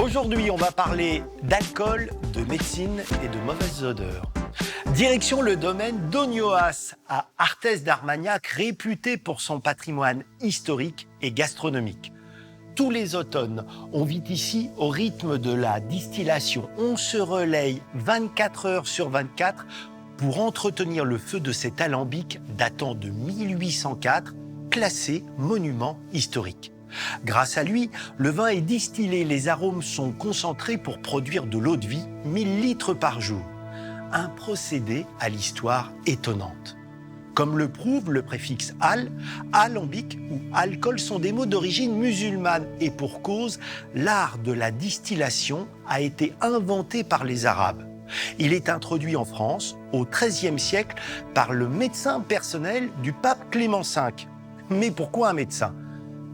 Aujourd'hui, on va parler d'alcool, de médecine et de mauvaises odeurs. Direction le domaine d'Ognoas, à Arthez d'Armagnac, réputé pour son patrimoine historique et gastronomique. Tous les automnes, on vit ici au rythme de la distillation. On se relaye 24 heures sur 24 pour entretenir le feu de cet alambic datant de 1804, classé monument historique. Grâce à lui, le vin est distillé, les arômes sont concentrés pour produire de l'eau de vie, 1000 litres par jour. Un procédé à l'histoire étonnante. Comme le prouve le préfixe al, alambic ou alcool sont des mots d'origine musulmane et pour cause, l'art de la distillation a été inventé par les Arabes. Il est introduit en France au XIIIe siècle par le médecin personnel du pape Clément V. Mais pourquoi un médecin ?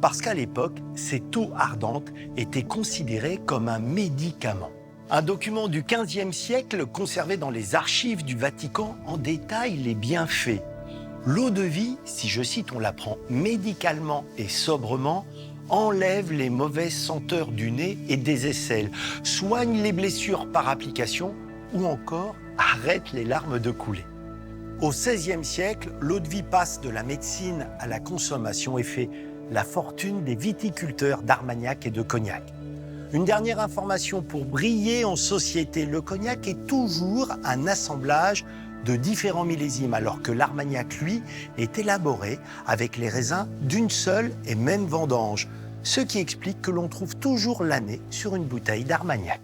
Parce qu'à l'époque, cette eau ardente était considérée comme un médicament. Un document du XVe siècle conservé dans les archives du Vatican en détaille les bienfaits. L'eau de vie, si je cite, on la prend médicalement et sobrement, enlève les mauvaises senteurs du nez et des aisselles, soigne les blessures par application ou encore arrête les larmes de couler. Au XVIe siècle, l'eau de vie passe de la médecine à la consommation et fait la fortune des viticulteurs d'Armagnac et de Cognac. Une dernière information pour briller en société, le cognac est toujours un assemblage de différents millésimes, alors que l'Armagnac, lui, est élaboré avec les raisins d'une seule et même vendange, ce qui explique que l'on trouve toujours l'année sur une bouteille d'Armagnac.